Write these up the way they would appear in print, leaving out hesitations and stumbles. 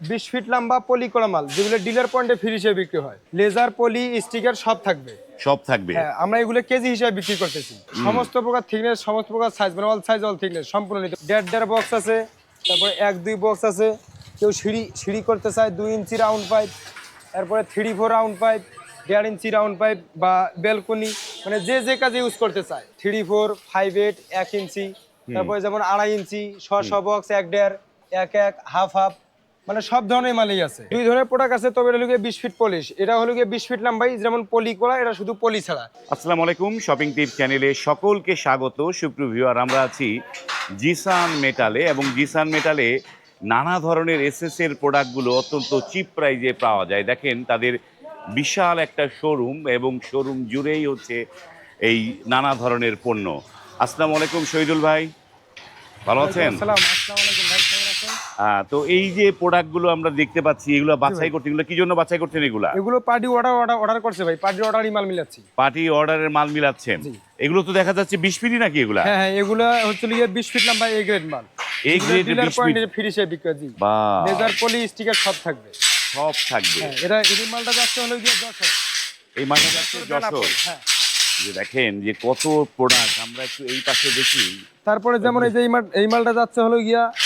20 fit লম্বা পলি করা মাল, যেগুলো ডিলার পয়েন্টে ফ্রি হিসেবে বিক্রি হয়। লেজার, পলি, স্টিকার সব থাকবে। সব থাকবে। হ্যাঁ, আমরা এগুলো কেজি হিসেবে বিক্রি করতেছি। সমস্ত প্রকার থিকনেস, সমস্ত প্রকার সাইজ, মানে অল সাইজ অল থিকনেস সম্পূর্ণ নিতে। দেড় বক্স আছে, তারপরে 1-2 বক্স আছে। কেউ সিঁড়ি করতে চায় 2 ইঞ্চি রাউন্ড পাইপ, তারপরে 3-4 রাউন্ড পাইপ, 1.5 ইঞ্চি রাউন্ড পাইপ বা ব্যালকনি, মানে যে কাজে ইউজ করতে চায়। 3-4, 5-8, 1 ইঞ্চি, তারপরে যেমন 2.5 ইঞ্চি, 6 বক্স, 1.5, 1 হাফ, মানে সব ধরনের মালই আছে। 2 ধরনের প্রোডাক্ট আছে, তবে এটা হলো 20 ফিট পলিশ, এটা হলো 20 ফিট লম্বাই, যেমন পলি করা, এটা শুধু পলি ছাড়া। আসসালামু আলাইকুম, শপিং টিপ চ্যানেলে সকলকে স্বাগত। সুপ্রিয় ভিউয়ার, আমরা আছি জিসান মেটালে, এবং জিসান মেটালে নানা ধরনের এসএস এর প্রোডাক্টগুলো অত্যন্ত চিপ প্রাইজে পাওয়া যায়। দেখেন তাদের বিশাল একটা শোরুম, এবং শোরুম জুড়েই হচ্ছে এই নানা ধরনের পণ্য। আসসালামু আলাইকুম শহীদুল ভাই, ভালো আছেন? আসসালামু আলাইকুম ভাই, কেমন আছেন? তো এই যে প্রোডাক্টগুলো আমরা দেখতে পাচ্ছি, এগুলো বাছাই করতে, এগুলো কি জন্য বাছাই করছেন? এগুলো পার্টি অর্ডার করছে ভাই, পার্টি অর্ডারই মাল মিলাচ্ছি। পার্টি অর্ডারের মাল মিলাচ্ছেন? জি। এগুলো তো দেখা যাচ্ছে 20 ফিটই নাকি এগুলা? হ্যাঁ, এগুলো হচ্ছে 20 ফিট লম্বা এ গ্রেড মাল। A grade dealer 20 feet? পয়েন্টে ফ্রি হিসেবে বিক্রি। জি, বাহ, লেজার, পলি, স্টিকার সব থাকবে। সব থাকবে। হ্যাঁ, এই মালটা যাচ্ছে হলো 10। এই মালটা যাচ্ছে যশোর। হ্যাঁ, যে দেখেন যে কত প্রোডাক্ট, আমরা একটু এই পাশে দেখি। তারপরে যেমন এই যে এই মালটা যাচ্ছে হলো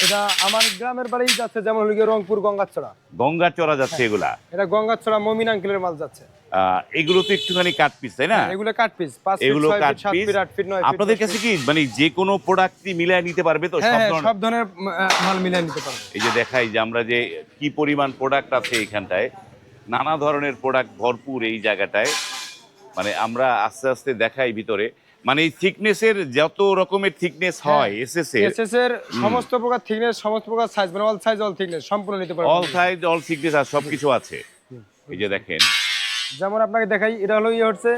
এটা আমার গ্রামের বাড়ি যাচ্ছে, যেমন হলো রংপুর গঙ্গাচড়া। গঙ্গাচড়া যাচ্ছে এগুলা? এটা গঙ্গাচড়া মমিন আঙ্কেলের মাল যাচ্ছে। এগুলো তো একটুখানি কাট পিস, তাই না? এগুলো কাট পিস, 5 ফিট, এগুলো 6 cut feet, 7 piece. Feet, 8 feet, 9 feet. আপনাদের কাছে কি মানে যে কোনো প্রোডাক্টই মিলায় নিতে পারবে তো? হ্যাঁ, সব সব ধরনের। ধরনের মাল মিলিয়ে নিতে পারবে। এই যে দেখাই যে আমরা যে কি পরিমাণ প্রোডাক্ট আছে এখানটায়, নানা ধরনের প্রোডাক্ট ভরপুর এই জায়গাটায়। মানে আমরা আস্তে আস্তে দেখাই ভিতরে, মানে এই থিকনেসের যত রকমের থিকনেস হয় এসএস এর সমস্ত প্রকার থিকনেস, সমস্ত প্রকার সাইজ, মানে অল সাইজ অল থিকনেস সম্পূর্ণ নিতে পারবে। অল সাইজ অল থিকনেস আর সবকিছু আছে। এই যে দেখেন, যেমন আপনাকে দেখাই, এটা হলো হচ্ছে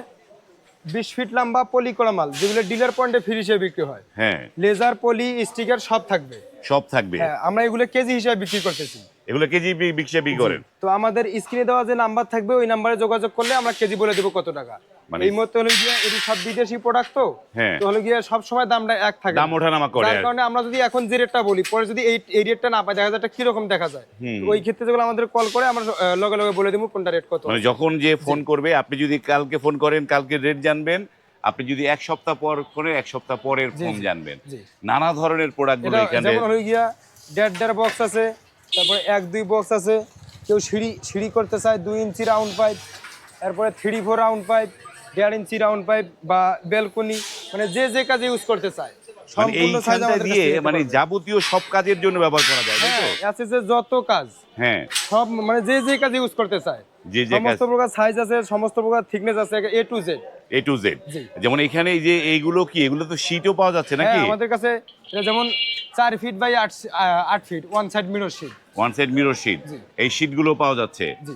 20 ফিট লম্বা পলি করা মাল, যেগুলো ডিলার পয়েন্টে ফ্রি হিসেবে বিক্রি হয়। হ্যাঁ, লেজার, পলি, স্টিকার সব থাকবে। সব থাকবে। হ্যাঁ, আমরা এগুলো কেজি হিসেবে বিক্রি করতেছি। এগুলো কেজি বিক্রি করেন? তো আমাদের স্ক্রিনে দেওয়া যে নাম্বার থাকবে, ওই নাম্বারে যোগাযোগ করলে আমরা কেজি বলে দেবো কত টাকা। মানে এই মতো হলো গিয়ে এটি সব বিদেশি প্রোডাক্ট, তো হ্যাঁ, তো হলো গিয়ে সব সময় দামটা এক থাকে, দাম ওঠানামা করে। যার কারণে আমরা যদি এখন যে রেটটা বলি, পরে যদি এই রেটটা না পাই, দেখা যায় কি রকম দেখা যায়। তো ওই ক্ষেত্রে যেগুলো আমাদের কল করে, আমরা লগে লগে বলে দেবো কোনটা রেট কত। মানে যখন যে ফোন করবে, আপনি যদি কালকে ফোন করেন কালকে রেট জানবেন, আপনি যদি এক সপ্তাহ পর করে 1 সপ্তাহ পরের ফোন জানবেন। নানা ধরনের প্রোডাক্টগুলো এখানে। যেমন হলো গিয়া দেড় বক্স আছে, তারপরে 1-2 বক্স আছে। কেউ সিঁড়ি করতে চায় 2 ইঞ্চি রাউন্ড পাইপ, তারপরে 3-4 রাউন্ড পাইপ, 1.5 ইঞ্চি রাউন্ড পাইপ বা ব্যালকনি, মানে যে কাজে ইউজ করতে চায় মানে সম্পূর্ণ সাইজ এইখানটা আমাদের দিয়ে কাছে মানে যাবতীয় সব কাজের জন্য ব্যবহার করা যায়, তাই তো? হ্যাঁ, আছে যে যত কাজ, হ্যাঁ, সব মানে যে কাজে ইউজ করতে চায়, যে সমস্ত প্রকার সাইজ আছে, সমস্ত প্রকার থিকনেস আছে, A to Z। A to Z. জি। যেমন এখানে এই যে এইগুলো কি, এগুলো তো শীটও পাওয়া যাচ্ছে নাকি? হ্যাঁ, আমাদের কাছে এটা যেমন 4 feet by 8 feet one side mirror sheet. One side mirror sheet, জি। এই শীটগুলো পাওয়া যাচ্ছে। জি।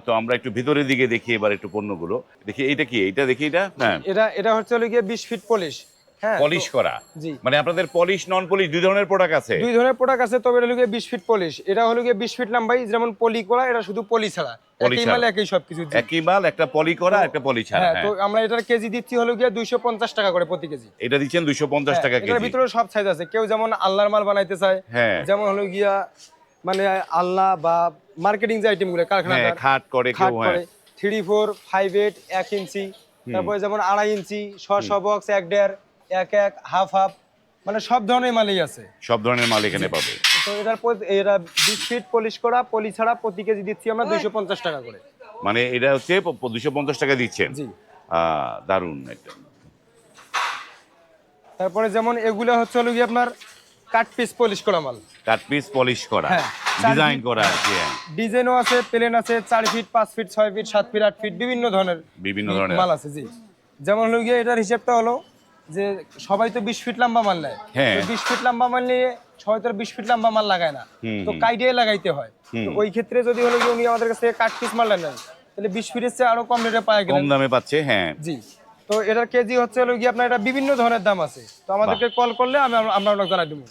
তো আমরা একটু ভিতরের দিকে দেখি এবার একটু পণ্যগুলো দেখি। এইটা কি? এইটা দেখি, এটা হ্যাঁ, এটা হচ্ছে হলো গিয়ে 20 ফিট পলিশ। হ্যাঁ, পলিশ করা। জি। মানে আপনাদের পলিশ নন পলিশ দুই ধরনের প্রোডাক্ট আছে? 2 ধরনের প্রোডাক্ট আছে, তবে এটা হলো গিয়ে 20 ফিট পলিশ, এটা হলো গিয়ে 20 ফিট লম্বাই, যেমন পলি করা, এটা শুধু পলি ছাড়া। পলি একই ছাড়া। মাল একই সবকিছু। জি। একই মাল, একটা পলি করা একটা পলি ছাড়া। হ্যাঁ, তো হ্যাঁ, আমরা এটার কেজি দিচ্ছি হলো গিয়ে 250 টাকা করে প্রতি কেজি। এটা দিচ্ছেন 250 টাকা এটার কেজি। ভিতরে সব সাইজ আছে। কেউ যেমন আল্লাহর মাল বানাইতে চায়, হ্যাঁ। যেমন হলো গিয়া মানে আল্লাহ বা মার্কেটিং যে আইটেম গুলো হ্যাঁ, কারখানাদার খাট করে কেউ। হ্যাঁ, 3-4, 5-8, 1 ইঞ্চি, তারপরে যেমন 2.5 ইঞ্চি, 6 বক্স, 1.5, 1 হাফ, মানে সব ধরনের মালই আছে। সব ধরনের মাল এখানে পাবে। তো এরা 20 ফিট পলিশ করা, পলি ছাড়া প্রতি কেজি দিচ্ছি আমরা 250 টাকা করে। মানে এটা হচ্ছে 250 টাকা দিচ্ছেন। জি। দারুণ এটা। তারপরে যেমন এগুলো হচ্ছে হলো গিয়ে আপনার কাট পিস পলিশ করা মাল। কাট পিস পলিশ করা, হ্যাঁ, ডিজাইন করা আছে। হ্যাঁ, ডিজাইনও আছে, প্লেন আছে, 4 feet, 5 feet, 6 feet, 7 feet, 8 feet, বিভিন্ন ধরনের মাল আছে। জি। যেমন হলো গিয়ে এটার হিসাবটা হলো যে সবাই তো 20 ফিট লম্বা মাল নেয়। হ্যাঁ। 20 ফিট লম্বা মাল নিয়ে সবাই তো 20 ফিট লম্বা মাল লাগায় না, তো কাইডিয়ে লাগাইতে হয়। তো ওই ক্ষেত্রে যদি হলো গিয়ে উনি আমাদের কাছ থেকে কাট পিস মাল নেন, তাহলে 20 ফিটের চেয়ে আরো কম রেটে পাওয়া গেল, কম দামে পাচ্ছে। হ্যাঁ, জি। তো এটার কেজি হচ্ছে হলো গিয়ে আপনার, এটা বিভিন্ন ধরনের দাম আছে, তো আমাদেরকে কল করলে আমরা আপনাকে জানাই দেবো।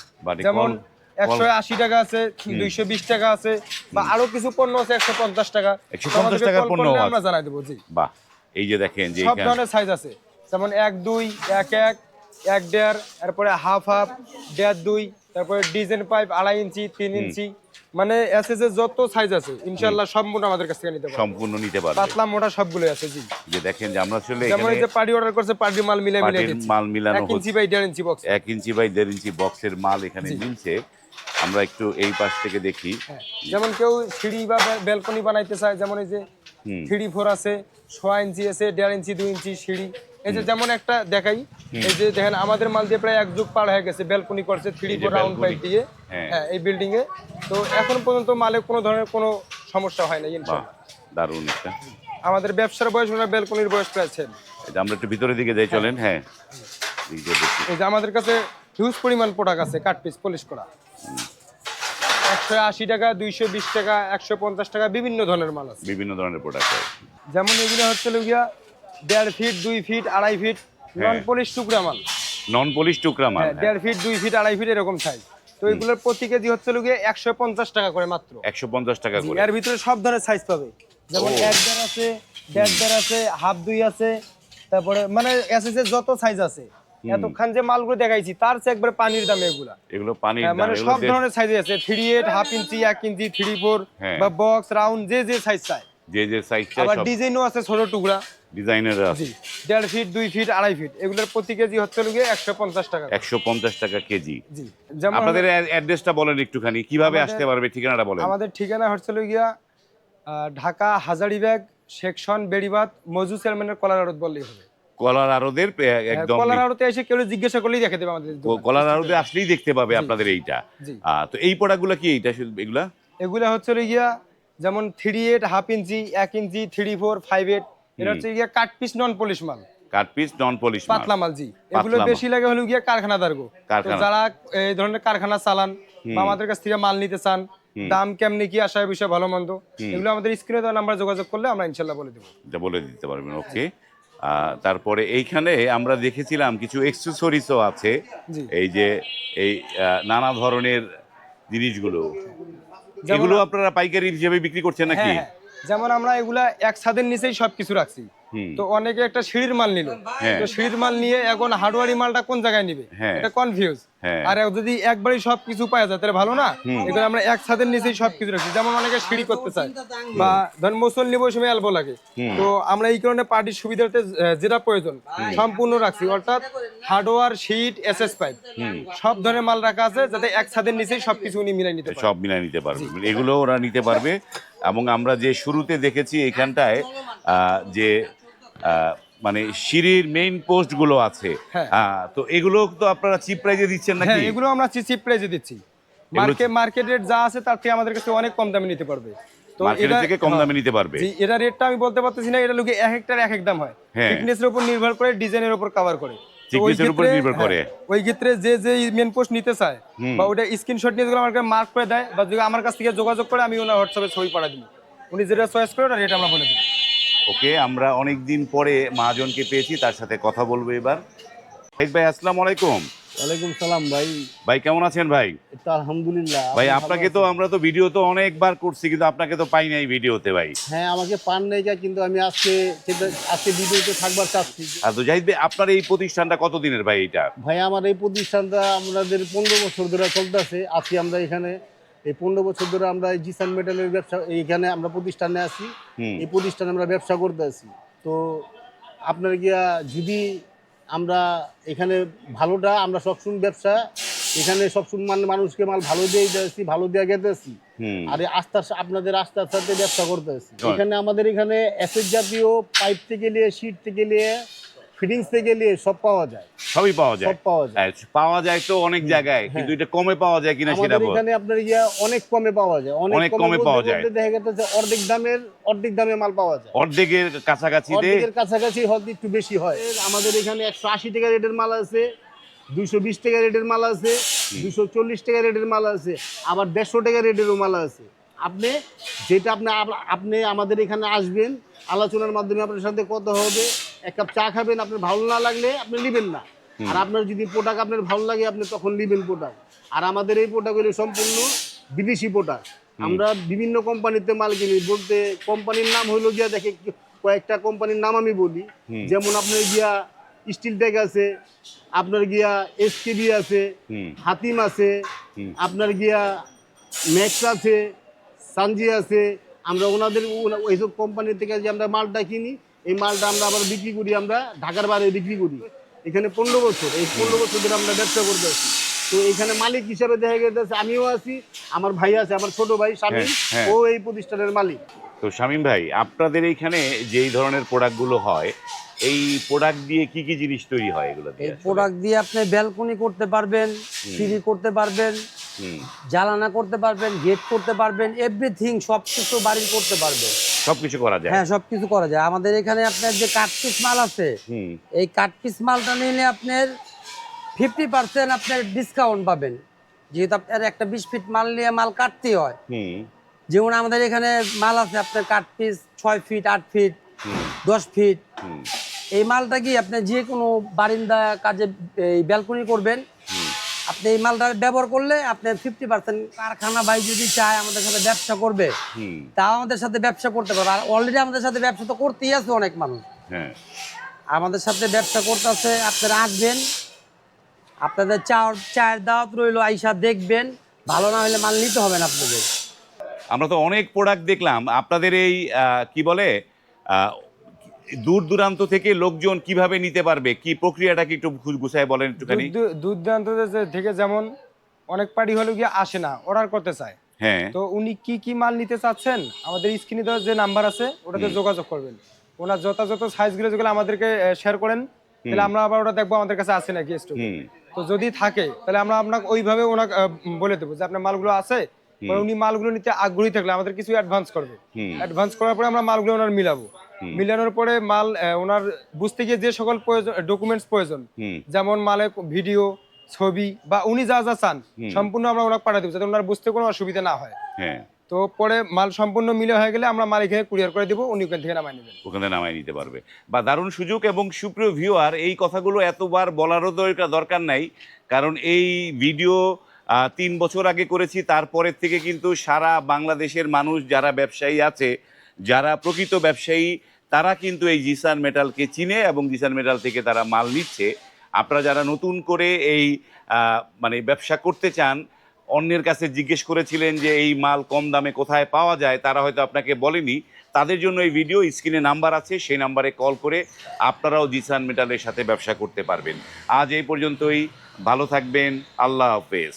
যেমন 180 টাকা আছে, 220 টাকা আছে, বা আরো কিছু পণ্য আছে 150 টাকা। 150 টাকার পণ্য আমরা জানাই দেবো। জি। বাহ, এই যে দেখেন যে সব ধরনের সাইজ আছে, যেমন 1-2, 1-1, 1.5, তারপরে হাফ, 1.5-2, তারপরে ডিজাইন পাইপ 2.5 ইঞ্চি, 3 ইঞ্চি, মানে এসএস এর যত সাইজ আছে ইনশাআল্লাহ সম্পূর্ণ আমাদের কাছ থেকে নিতে পারবেন। সম্পূর্ণ নিতে পারবে। পাতলা মোটা সবগুলোই আছে জি। যে দেখেন যে আমরা আসলে যেমন এই এখানে যে পার্টি অর্ডার করছে পার্টি মাল মিলাই মিলাই পাটের দিচ্ছি। মাল মিলানো 1 inch by 1.5 inch box. 1 inch by 1.5 inch বক্সের মাল এখানে মিলছে। আমরা একটু এই পাশ থেকে দেখি। যেমন কেউ সিঁড়ি বা ব্যালকনি বানাইতে চায়, যেমন এই যে 3-4 আছে, 6 ইঞ্চি আছে, 1.5 ইঞ্চি 2 ইঞ্চি সিঁড়ি। এই যে যেমন একটা দেখাই, এই যে দেখেন আমাদের মাল দিয়ে প্রায় 1 যুগ পার হয়ে গেছে, ব্যালকনি করছে 3-4 রাউন্ড পাইপ দিয়ে। হ্যাঁ এই বিল্ডিং এ তো এখন পর্যন্ত মালে কোনো ধরনের কোনো সমস্যা হয় না ইনশাআল্লাহ। দারুণ একটা। আমাদের ব্যবসার বয়স ওনার ব্যালকনির বয়স প্রায় আছে। এটা আমরা একটু ভিতরের দিকে যাই, চলেন। হ্যাঁ এই যে দেখি এই যে আমাদের কাছে হিউজ পরিমাণ প্রোডাক্ট আছে কাট পিস পলিশ করা। 180 টাকা, 220 টাকা, 150 টাকা বিভিন্ন ধরনের মাল আছে। বিভিন্ন ধরনের প্রোডাক্ট আছে। যেমন এগুলো হচ্ছে গিয়া 1.5 ফিট, 2 ফিট, 2.5 ফিট নন পলিশ টুকরা মাল। নন পলিশ টুকরা মাল। 1.5 ফিট, 2 ফিট, 2.5 ফিট এরকম সাইজ। তো এগুলোর প্রতি কেজি হচ্ছে গিয়ে 150 টাকা করে মাত্র। 150 টাকা করে। এর ভিতরে সব ধরনের সাইজ পাবে। যেমন 1.5 আছে, 1.5 আছে, হাফ 2 আছে, তারপরে মানে এসএস এর যত সাইজ আছে। এতক্ষণ যে মালগুলো দেখাইছি তার চেয়ে একবারে পানির দামে এগুলো পানির দাম। মানে সব ধরনের সাইজ আছে, 3.8, হাফ ইঞ্চি, 1 ইঞ্চি, 3/4 বা বক্স রাউন্ড যে সাইজ চাই। যে সাইজ চাই। আবার সব ডিজাইনও আছে ছোট টুকরা। ডিজাইনের আছে। 1.5 ফিট, 2 ফিট, 2.5 ফিট এগুলোর প্রতি কেজি হচ্ছে গিয়ে 150 টাকা। 150 টাকা কেজি। জি। যেমন আপনাদের অ্যাড্রেসটা বলেন একটুখানি, কিভাবে আসতে পারবে, ঠিকানাটা বলেন। আমাদের ঠিকানা হচ্ছে গিয়া ঢাকা হাজারীবাগ সেকশন বেড়িবাঁধ মজু চেয়ারম্যানের কলার আড়ত বললেই হবে। কলার আড়তের একদম কলার আড়তে এসে কেউ জিজ্ঞাসা করলেই দেখে দেবে আমাদের। কলার আড়তে আসলেই দেখতে পাবে আপনাদের এইটা। তো এই প্রোডাক্টগুলো কি এইটা এগুলা হচ্ছে গিয়া যেমন 3.8, হাফ ইঞ্চি, 1 ইঞ্চি, 3/4, 5/8 এটা হচ্ছে গিয়া কাট পিস নন পলিশ মাল। কাট পিস নন পলিশ মাল, পাতলা মাল জি। এগুলো বেশি লাগে হলো গিয়া কারখানাদার গো। তো যারা এই ধরনের কারখানা চালান বা আমাদের কাছ থেকে মাল নিতে চান, দাম কেমনি কি আশায় বিষয় ভালো মন্দ, এগুলো আমাদের স্ক্রিনে দেওয়া নাম্বার যোগাযোগ করলে আমরা ইনশাআল্লাহ বলে দেব। এটা বলে দিতে পারবেন। ওকে। তারপরে এইখানে আমরা দেখেছিলাম কিছু অ্যাকসেসরিজও আছে। এই যে এই নানা ধরনের জিনিসগুলো, এগুলো আপনারা পাইকারি হিসেবে বিক্রি করছেন নাকি? যেমন আমরা এগুলা এক ছাদের নিচেই সবকিছু রাখছি। তো অনেকে একটা সিঁড়ির মাল নিল, তো সিঁড়ির মাল নিয়ে এখন হার্ডওয়ারি মালটা কোন জায়গায় নিবে এটা কনফিউজ। আর যদি একবারই সবকিছু পাওয়া যায় তাহলে ভালো না। এগুলো আমরা এক ছাদের নিচেই সবকিছু রাখছি। যেমন অনেকে সিঁড়ি করতে চায় বা ধরেন মুসল্লি বসে এলবো লাগে, তো আমরা এই কারণে পার্টির সুবিধার্থে যেটা প্রয়োজন সম্পূর্ণ রাখছি, অর্থাৎ হার্ডওয়ার, শীট, এসএস পাইপ সব ধরনের মাল রাখা আছে, যাতে এক ছাদের নিচেই সবকিছু উনি মিলাই নিতে পারে। সব মিলাই নিতে পারবে, এগুলো ওরা নিতে পারবে। এবং আমরা যে শুরুতে দেখেছি এখানটায় যে মানে সিঁড়ির মেইন পোস্ট গুলো আছে, তো এগুলো তো আপনারা চিপ প্রাইজে দিচ্ছেন নাকি? হ্যাঁ, এগুলো আমরা চিপ প্রাইজে দিচ্ছি। মার্কেট রেট যা আছে তার থেকে আমাদের কাছে অনেক কম দামে নিতে পারবে। তো মার্কেট থেকে কম দামে নিতে পারবে। জি, এটা রেটটা আমি বলতে পারতেছি না, এটা লোকে এক একটার এক এক দাম হয়। থিকনেসের উপর নির্ভর করে, ডিজাইনের উপর কভার করে। থিকনেসের উপর নির্ভর করে। ওই ক্ষেত্রে যে মেইন পোস্ট নিতে চায় বা ওটা স্ক্রিনশট নিয়ে যেগুলো আমাকে মার্ক করে দেয় বা যদি আমার কাছ থেকে যোগাযোগ করে, আমি ওনার হোয়াটসঅ্যাপে ছবি পাঠিয়ে দিই, উনি যেটা চয়েস করে ওটা রেট আমরা বলে দিই। ওকে, আমরা অনেক দিন পরে মহাজনকে পেয়েছি, তার সাথে কথা বলবো এবার। ভাই আসসালামু আলাইকুম। ওয়ালাইকুম সালাম ভাই। ভাই কেমন আছেন ভাই? আলহামদুলিল্লাহ ভাই। আপনাকে তো আমরা তো ভিডিও তো অনেকবার করছি, কিন্তু আপনাকে তো পাই নাই ভিডিওতে ভাই। হ্যাঁ, আমাকে পান নাই, কিন্তু আমি আজকে ভিডিওতে থাকবার চাচ্ছি। তো জাহিদ ভাই, আপনার এই প্রতিষ্ঠানটা কতদিনের ভাই? এটা ভাই আমার এই প্রতিষ্ঠানটা আমাদের 15 বছর ধরে চলতেছে। আছি আমরা এখানে এই 15 বছর ধরে আমরা জিসান মেটালের ব্যবসা, এইখানে আমরা প্রতিষ্ঠানে আছি। এই প্রতিষ্ঠানে আমরা ব্যবসা করতে আছি। তো আপনার গিয়া যদি আমরা এখানে ভালোটা, আমরা সবসময় ব্যবসা এখানে সবসময় মানুষকে মাল ভালো দিয়ে দিয়েছি, ভালো দিয়ে গেতেছি। আর আপনাদের আস্থার সাথে ব্যবসা করতে আছি। এখানে আমাদের এখানে এসএস জাতীয় পাইপ থেকে নিয়ে, শীট থেকে নিয়ে, ফিটিংস থেকে নিয়ে সব পাওয়া যায়। সবই পাওয়া যায়। সব পাওয়া যায়। পাওয়া যায় তো অনেক জায়গায়, কিন্তু এটা কমে পাওয়া যায় কিনা সেটা বল। এখানে আপনার অনেক কমে পাওয়া যায়, অনেক কমে পাওয়া যায়। দেখা গেছে অর্ধেক দামে মাল পাওয়া যায়। অর্ধেকের কাছাকাছি হয়তো একটু বেশি হয়। আমাদের এখানে 180 টাকা রেটের মাল আছে, 220 টাকা রেটের মাল আছে, 240 টাকা রেটের মাল আছে, আবার 150 টাকা রেটেরও মাল আছে। আপনি যেটা আপনি আমাদের এখানে আসবেন, আলোচনার মাধ্যমে আপনার সাথে কথা হবে, এক কাপ চা খাবেন, আপনার ভালো না লাগলে আপনি নেবেন না। আর আপনার যদি প্রোডাক্ট আপনার ভালো লাগে, আপনি তখন নেবেন প্রোডাক্ট। আর আমাদের এই প্রোডাক্টগুলো সম্পূর্ণ বিদেশি প্রোডাক্ট। আমরা বিভিন্ন কোম্পানিতে মাল কিনি, বলতে কোম্পানির নাম হইলো গিয়া, দেখে কয়েকটা কোম্পানির নাম আমি বলি। যেমন আপনার গিয়া স্টিল টেক আছে, আপনার গিয়া এসকেবি আছে, হাতিম আছে, আপনার গিয়া ম্যাক্স আছে, সানজি আছে। আমরা ওনাদের ওইসব কোম্পানি থেকে যে আমরা মালটা কিনি, এই মালটা আমরা আবার বিক্রি করি, আমরা ঢাকার বাইরে বিক্রি করি। এখানে 15 বছর, এই 15 বছর ধরে আমরা ব্যবসা করতে আছি। তো এখানে মালিক হিসাবে দেখা গেছে আমিও আছি, আমার ভাই আছে, আমার ছোট ভাই শামীম, হ্যাঁ। ও এই প্রতিষ্ঠানের মালিক। তো শামীম ভাই, আপনাদের এইখানে যেই ধরনের প্রোডাক্টগুলো হয়, এই প্রোডাক্ট দিয়ে কি কি জিনিস তৈরি হয় এগুলো এই দিয়ে আসলে? প্রোডাক্ট দিয়ে আপনি ব্যালকনি করতে পারবেন, সিঁড়ি করতে পারবেন, হুম, জানালা করতে পারবেন, গেট করতে পারবেন, এভরিথিং সব কিছু বাড়ির করতে পারবেন। সবকিছু করা যায়। হ্যাঁ, সব কিছু করা যায়। আমাদের এখানে আপনার যে কাঠ পিস মাল আছে, হুম, এই কাঠ পিস মালটা নিলে আপনার 50% আপনার ডিসকাউন্ট পাবেন, যেহেতু আপনার একটা 20 ফিট মাল নিয়ে মাল কাটতে হয়। হুম, যেমন আমাদের এখানে মাল আছে আপনার কাঠ পিস 6 ফিট, 8 ফিট, হুম, 10 ফিট। হুম, এই মালটা কি আপনি যে কোনো বারিন্দা কাজে এই ব্যালকনি করবেন, হুম, আপনি এই মালটা ব্যবহার করলে আপনি 50% কারখানা ভাই যদি চায় আমাদের সাথে ব্যবসা করবে, হুম, তাও আমাদের সাথে ব্যবসা করতে পারবে। আর অলরেডি আমাদের সাথে ব্যবসা তো করতেই আছে অনেক মানুষ, হ্যাঁ। আমাদের সাথে ব্যবসা করতে আছে। আপনারা আসবেন, আপনাদের চায়ের দাওয়াত রইলো, আইসা দেখবেন, ভালো না হলে মাল নিতে হবে না আপনাদের। আমরা তো অনেক প্রোডাক্ট দেখলাম আপনাদের এই কি বলে আহ, দূর দূরান্ত থেকে লোকজন কিভাবে নিতে পারবে, কি প্রক্রিয়াটা কি একটু গুছায় বলেন একটুখানি। দুধ দূরান্ত থেকে যেমন অনেক পার্টি হলে গিয়ে আসে না, অর্ডার করতে চায়। হ্যাঁ, তো উনি কি কি মাল নিতে চাচ্ছেন, আমাদের স্ক্রিনে দেওয়া যে নাম্বার আছে ওটাতে যোগাযোগ করবেন। ওনার যথাযথ সাইজগুলো যেগুলো আমাদেরকে শেয়ার করেন, তাহলে আমরা আবার ওটা দেখবো আমাদের কাছে আছে নাকি স্টক। হুম, তো যদি থাকে তাহলে আমরা আপনাকে ওইভাবে ওনাকে বলে দেবো যে আপনার মালগুলো আছে। পরে উনি মালগুলো নিতে আগ্রহী থাকলে আমাদের কিছু অ্যাডভান্স করবে। হুম, অ্যাডভান্স করার পরে আমরা মালগুলো ওনার মিলাবো। মিলানোর পরে মাল ওনার বুঝতে গিয়ে যে সকল ডকুমেন্টস প্রয়োজন, হুম, যেমন মালের ভিডিও, ছবি বা উনি যা যা চান সম্পূর্ণ আমরা ওনাকে পাঠিয়ে দেবো, যাতে ওনার বুঝতে কোনো অসুবিধা না হয়। হ্যাঁ, তো পরে মাল সম্পূর্ণ মিলে হয়ে গেলে আমরা মাল এখানে কুরিয়ার করে দেবো, উনি ওখান থেকে নামাই নেবেন। ওখানে নামায় নিতে পারবে। বা দারুণ সুযোগ। এবং সুপ্রিয় ভিউয়ার, এই কথাগুলো এতবার বলারও দরকার নাই, কারণ এই ভিডিও 3 বছর আগে করেছি। তারপরের থেকে কিন্তু সারা বাংলাদেশের মানুষ যারা ব্যবসায়ী আছে, যারা প্রকৃত ব্যবসায়ী, তারা কিন্তু এই জিসান মেটালকে চিনে এবং জিসান মেটাল থেকে তারা মাল নিচ্ছে। আপনারা যারা নতুন করে এই মানে ব্যবসা করতে চান, অন্যের কাছে জিজ্ঞেস করেছিলেন যে এই মাল কম দামে কোথায় পাওয়া যায়, তারা হয়তো আপনাকে বলেনি, তাদের জন্য এই ভিডিও স্ক্রিনে নাম্বার আছে, সেই নাম্বারে কল করে আপনারাও জিসান মেটালের সাথে ব্যবসা করতে পারবেন। আজ এই পর্যন্তই, ভালো থাকবেন, আল্লাহ হাফেজ।